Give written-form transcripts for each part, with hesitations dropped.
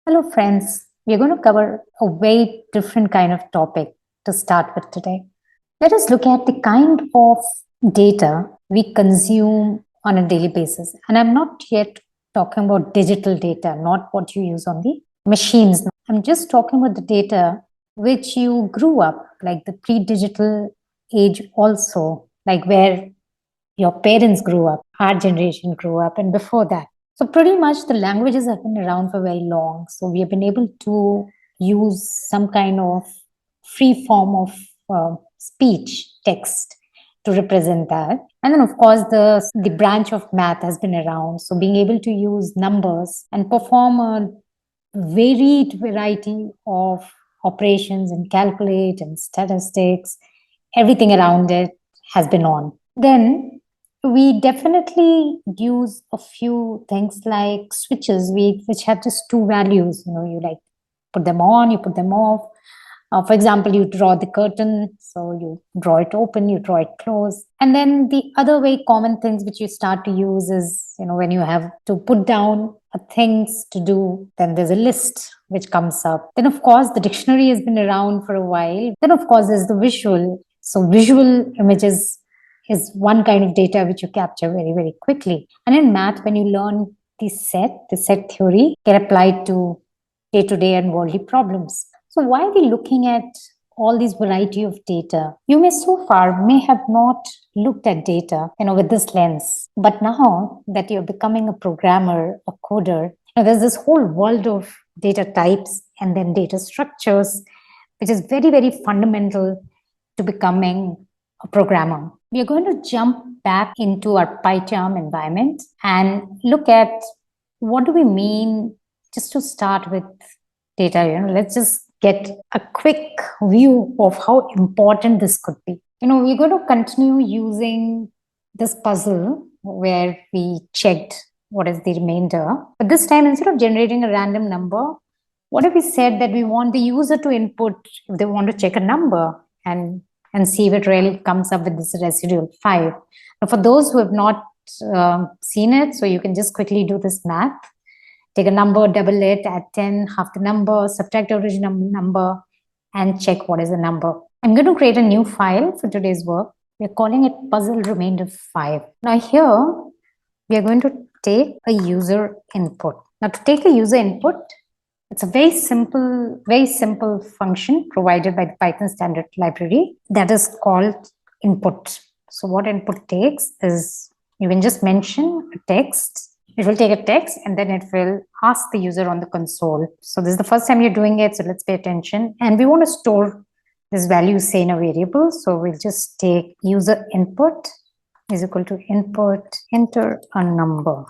Hello friends, we're going to cover a very different kind of topic to start with today. Let us look at the kind of data we consume on a daily basis. And I'm not yet talking about digital data, not what you use on the machines. I'm just talking about the data which you grew up, like the pre-digital age also, like where your parents grew up, our generation grew up, and before that. So pretty much the languages have been around for very long. So we have been able to use some kind of free form of speech, text to represent that. And then of course the branch of math has been around. So being able to use numbers and perform a varied variety of operations and calculate and statistics, everything around it has been on. Then we definitely use a few things like switches, which have just two values. You like put them on, you put them off. For example, you draw the curtain, so you draw it open, you draw it closed. And then the other very common things which you start to use is, when you have to put down things to do, then there's a list which comes up. Then, of course, the dictionary has been around for a while. Then, of course, there's the visual. So visual images is one kind of data which you capture very, very quickly. And in math, when you learn the set theory get applied to day-to-day and worldly problems. So why are we looking at all these variety of data? You so far may have not looked at data, with this lens. But now that you're becoming a programmer, a coder, there's this whole world of data types and then data structures, which is very, very fundamental to becoming a programmer. We are going to jump back into our PyCharm environment and look at what do we mean just to start with data. Let's just get a quick view of how important this could be. We're going to continue using this puzzle where we checked what is the remainder. But this time, instead of generating a random number, what if we said that we want the user to input if they want to check a number and see if it really comes up with this residual 5. Now, for those who have not seen it, so you can just quickly do this math. Take a number, double it, add 10, half the number, subtract the original number, and check what is the number. I'm going to create a new file for today's work. We're calling it puzzle remainder 5. Now here, we are going to take a user input. Now to take a user input, it's a very simple function provided by the Python standard library that is called input. So what input takes is, you can just mention a text. It will take a text and then it will ask the user on the console. So this is the first time you're doing it, so let's pay attention. And we want to store this value, say, in a variable. So we'll just take user input is equal to input, enter a number.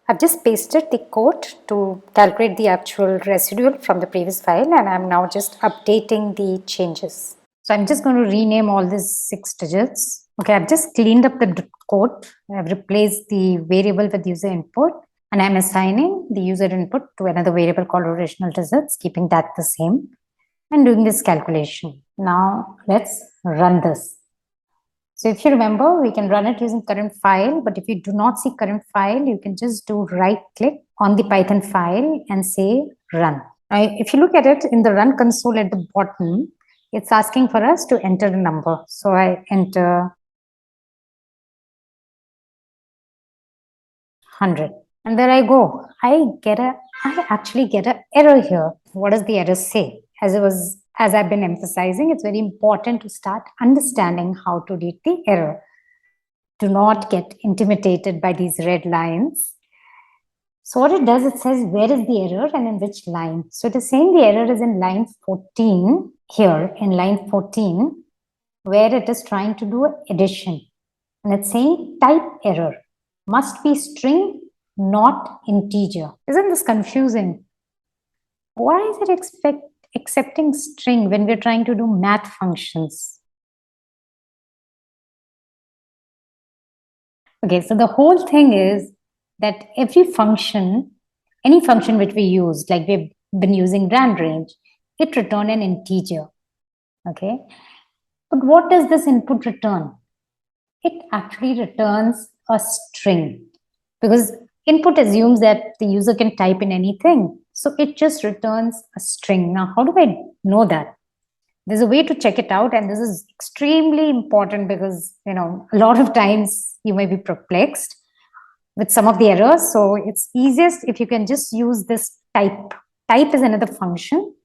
I've just pasted the code to calculate the actual residual from the previous file, and I'm now just updating the changes. So I'm just going to rename all these 6 digits. Okay, I've just cleaned up the code. I've replaced the variable with user input, and I'm assigning the user input to another variable called original digits, keeping that the same, and doing this calculation. Now let's run this. So if you remember, we can run it using current file, but if you do not see current file, you can just do right click on the Python file and say run. Now, if you look at it in the run console at the bottom, it's asking for us to enter a number. So I enter 100. And there I go. I actually get an error here. What does the error say? As I've been emphasizing, it's very important to start understanding how to read the error. Do not get intimidated by these red lines. So what it does, it says where is the error and in which line. So it is saying the error is in line 14 here, in line 14, where it is trying to do addition. And it's saying type error must be string, not integer. Isn't this confusing? Why is it accepting string when we're trying to do math functions? Okay, so the whole thing is that every function, any function which we use, like we've been using rand range, it return an integer. Okay, but what does this input return? It actually returns a string, because input assumes that the user can type in anything. So it just returns a string. Now, how do I know that? There's a way to check it out, and this is extremely important because, a lot of times you may be perplexed with some of the errors. So it's easiest if you can just use this type. Type is another function.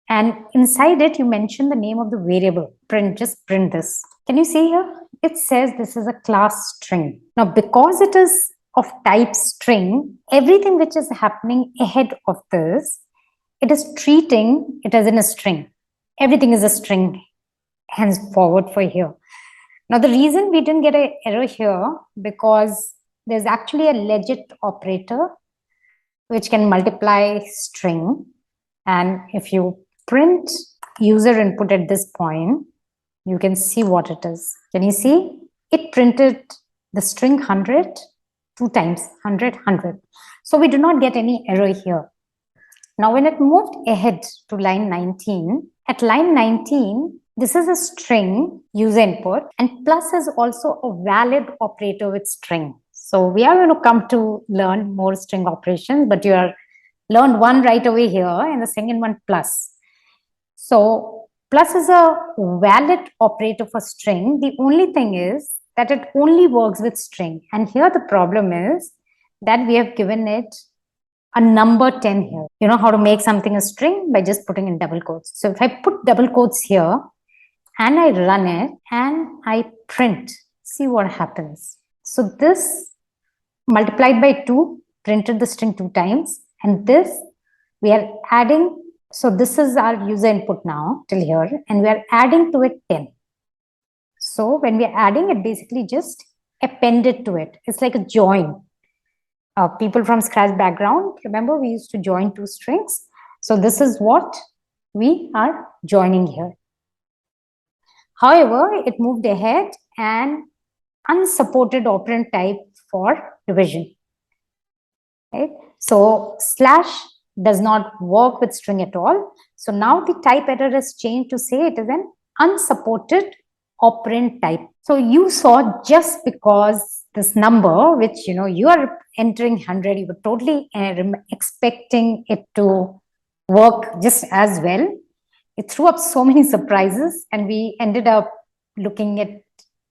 And inside it, you mention the name of the variable. Just print this. Can you see here? It says this is a class string. Now, because it is of type string, everything which is happening ahead of this, it is treating it as in a string. Everything is a string henceforward for here. Now, the reason we didn't get an error here, because there's actually a legit operator which can multiply string. And if you print user input at this point, you can see what it is. Can you see? It printed the string 100 2 times, 100, 100. So we do not get any error here. Now, when it moved ahead to line 19, at line 19, this is a string user input, and plus is also a valid operator with string. So we are going to come to learn more string operations, but you are learned one right away here, and the second one plus. So plus is a valid operator for string. The only thing is that it only works with string. And here the problem is that we have given it a number 10 here. You know how to make something a string? By just putting in double quotes. So if I put double quotes here and I run it and I print, see what happens. So this multiplied by 2 printed the string 2 times, and this we are adding. So this is our user input now till here, and we are adding to it 10. So when we are adding, it basically just appended to it. It's like a join. People from Scratch background, remember we used to join 2 strings. So this is what we are joining here. However, it moved ahead and unsupported operand type for division. Right? So slash does not work with string at all. So now the type error is changed to say it is an unsupported operand type. So you saw, just because this number, which you are entering 100, you were totally expecting it to work just as well. It threw up so many surprises, and we ended up looking at it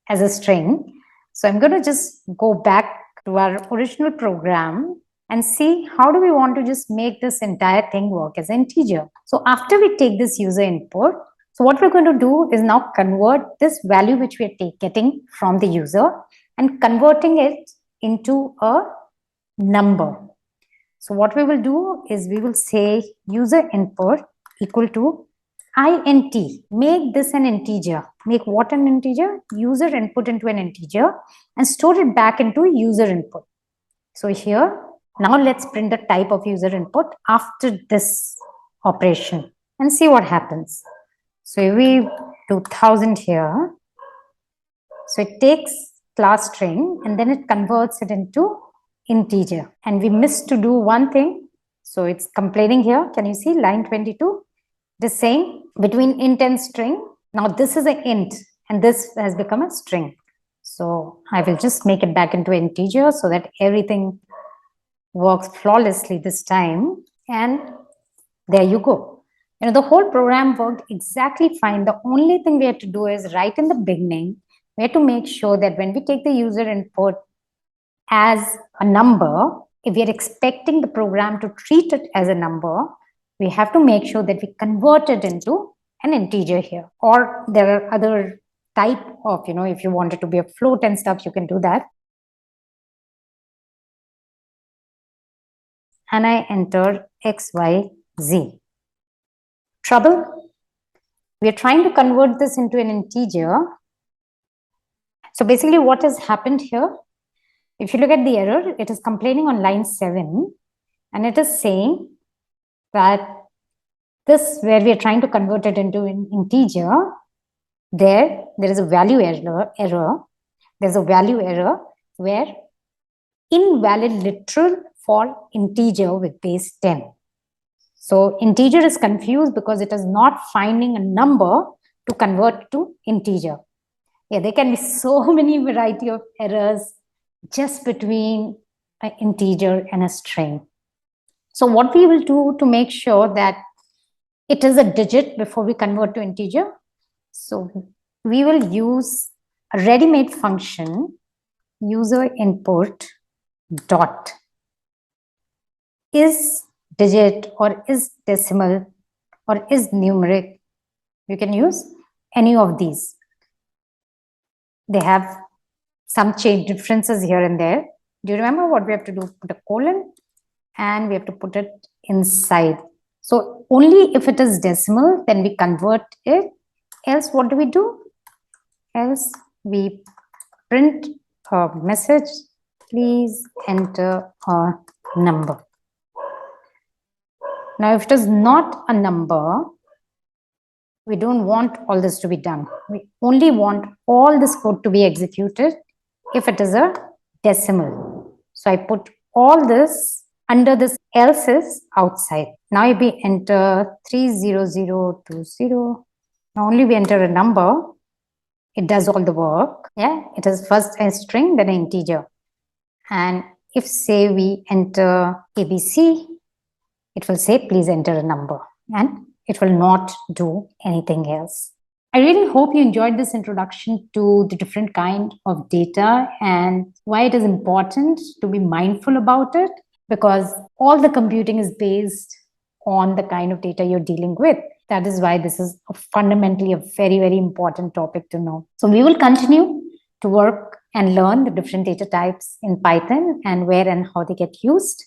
as a string. So I'm going to just go back to our original program and see how do we want to just make this entire thing work as an integer. So after we take this user input, so what we're going to do is now convert this value which we are getting from the user and converting it into a number. So what we will do is we will say user input equal to int. Make this an integer. Make what an integer? User input into an integer and store it back into user input. So here, now let's print the type of user input after this operation and see what happens. So we do 1000 here. So it takes class string and then it converts it into integer. And we missed to do one thing. So it's complaining here. Can you see line 22? It is saying between int and string. Now this is an int and this has become a string. So I will just make it back into integer so that everything works flawlessly this time. And there you go. The whole program worked exactly fine. The only thing we had to do is right in the beginning, we had to make sure that when we take the user input as a number, if we are expecting the program to treat it as a number, we have to make sure that we convert it into an integer here. Or there are other type of, if you want it to be a float and stuff, you can do that. And I enter X, Y, Z. Trouble? We are trying to convert this into an integer. So basically what has happened here, if you look at the error, it is complaining on line 7, and it is saying that this, where we are trying to convert it into an integer, there is a value error. There's a value error where invalid literal for integer with base 10. So integer is confused because it is not finding a number to convert to integer. Yeah, there can be so many variety of errors just between an integer and a string. So what we will do to make sure that it is a digit before we convert to integer. So we will use a ready-made function, user input dot is digit or is decimal or is numeric. You can use any of these. They have some change differences here and there. Do you remember what we have to do? Put a colon and we have to put it inside. So only if it is decimal, then we convert it. Else, what do? Else, we print a message, please enter a number. Now, if it is not a number, we don't want all this to be done. We only want all this code to be executed if it is a decimal. So I put all this under this else is outside. Now if we enter 30020, now only we enter a number, it does all the work. Yeah, it is first a string, then an integer. And if say we enter ABC, it will say please enter a number, and it will not do anything else. I really hope you enjoyed this introduction to the different kind of data and why it is important to be mindful about it, because all the computing is based on the kind of data you're dealing with. That is why this is fundamentally a very, very important topic to know. So we will continue to work and learn the different data types in Python and where and how they get used.